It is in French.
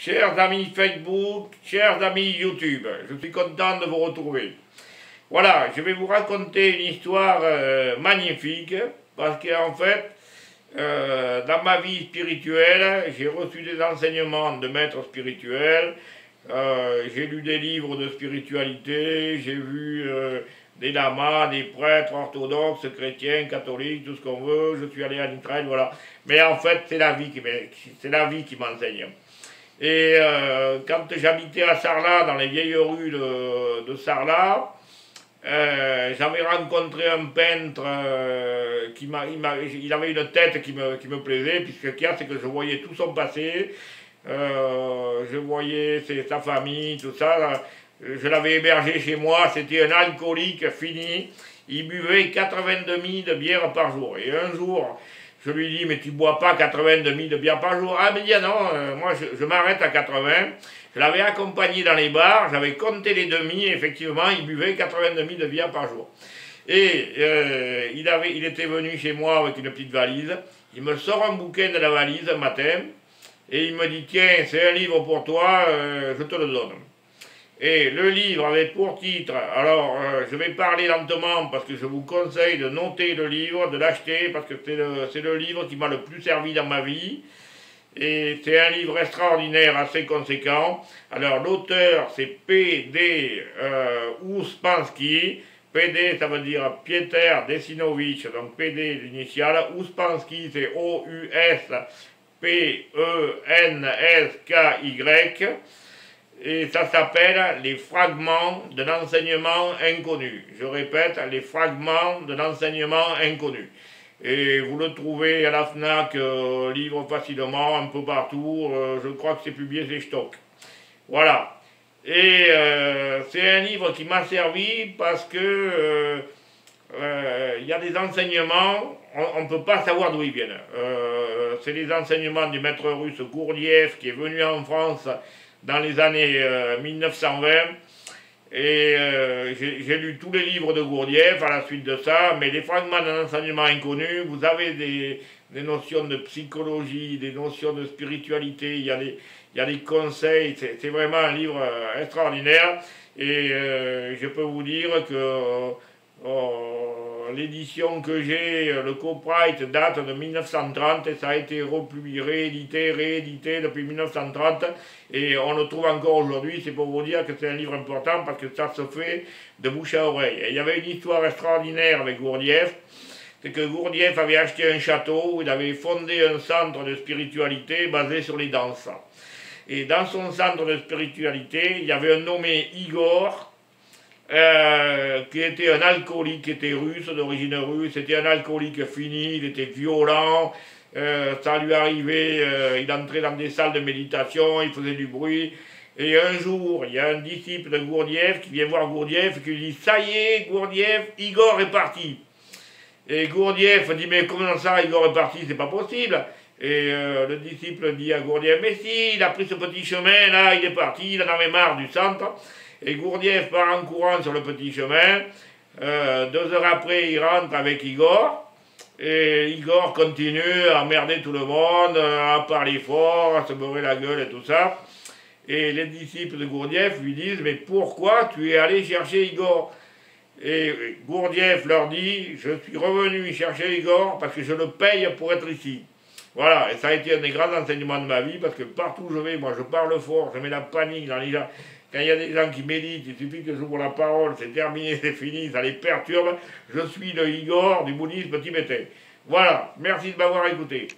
chers amis Facebook, chers amis YouTube. Je suis content de vous retrouver. Voilà, je vais vous raconter une histoire magnifique, parce qu'en fait, dans ma vie spirituelle, j'ai reçu des enseignements de maîtres spirituels, j'ai lu des livres de spiritualité, j'ai vu des lamas, des prêtres orthodoxes, chrétiens, catholiques, tout ce qu'on veut, je suis allé à l'Israël, voilà. Mais en fait, c'est la vie qui m'enseigne. Et quand j'habitais à Sarlat, dans les vieilles rues de Sarlat, j'avais rencontré un peintre il avait une tête qui me plaisait, puisque ce qu'il y a, c'est que je voyais tout son passé, je voyais sa famille, tout ça. Je l'avais hébergé chez moi, c'était un alcoolique fini, il buvait 82 000 de bière par jour. Et un jour, je lui dis, mais tu bois pas 82 000 de bière par jour? Ah, mais il dit, non, moi je m'arrête à 80. Je l'avais accompagné dans les bars, j'avais compté les demi, et effectivement, il buvait 82 000 de bière par jour. Et il était venu chez moi avec une petite valise, il me sort un bouquin de la valise un matin, et il me dit, tiens, c'est un livre pour toi, je te le donne. Et le livre avait pour titre, alors je vais parler lentement parce que je vous conseille de noter le livre, de l'acheter, parce que c'est le livre qui m'a le plus servi dans ma vie. Et c'est un livre extraordinaire, assez conséquent. Alors l'auteur c'est P.D. Ouspensky. P.D. ça veut dire Pieter Desinovich, donc P.D. l'initiale. Ouspensky c'est O-U-S-P-E-N-S-K-Y. Et ça s'appelle Les fragments de l'enseignement inconnu. Je répète, les fragments de l'enseignement inconnu. Et vous le trouvez à la FNAC, livre facilement, un peu partout. Je crois que c'est publié chez Stock. Voilà. Et c'est un livre qui m'a servi parce que il y a des enseignements, on ne peut pas savoir d'où ils viennent. C'est les enseignements du maître russe Gurdjieff qui est venu en France dans les années 1920, et j'ai lu tous les livres de Gurdjieff à la suite de ça, mais les fragments d'un enseignement inconnu, vous avez des notions de psychologie, des notions de spiritualité, il y a des conseils, c'est vraiment un livre extraordinaire, et je peux vous dire que l'édition que j'ai, le copyright date de 1930 et ça a été republié, réédité depuis 1930 et on le trouve encore aujourd'hui. C'est pour vous dire que c'est un livre important parce que ça se fait de bouche à oreille. Et il y avait une histoire extraordinaire avec Gurdjieff, c'est que Gurdjieff avait acheté un château où il avait fondé un centre de spiritualité basé sur les danses. Et dans son centre de spiritualité, il y avait un nommé Igor, qui était un alcoolique, qui était russe, d'origine russe, c'était un alcoolique fini, il était violent, ça lui arrivait, il entrait dans des salles de méditation, il faisait du bruit, et un jour, il y a un disciple de Gurdjieff qui vient voir Gurdjieff et qui lui dit « Ça y est, Gurdjieff, Igor est parti !» Et Gurdjieff dit « Mais comment ça, Igor est parti, c'est pas possible !» Et le disciple dit à Gurdjieff « Mais si, il a pris ce petit chemin, là, il est parti, il en avait marre du centre !» Et Gurdjieff part en courant sur le petit chemin. 2 heures après, il rentre avec Igor. Et Igor continue à emmerder tout le monde, à parler fort, à se beurrer la gueule et tout ça. Et les disciples de Gurdjieff lui disent « Mais pourquoi tu es allé chercher Igor ?» Et Gurdjieff leur dit « Je suis revenu chercher Igor parce que je le paye pour être ici. » Voilà, et ça a été un des grands enseignements de ma vie, parce que partout où je vais, moi je parle fort, je mets la panique dans les gens. Quand il y a des gens qui méditent, il suffit que j'ouvre la parole, c'est terminé, c'est fini, ça les perturbe. Je suis le Igor du bouddhisme tibétain. Voilà, merci de m'avoir écouté.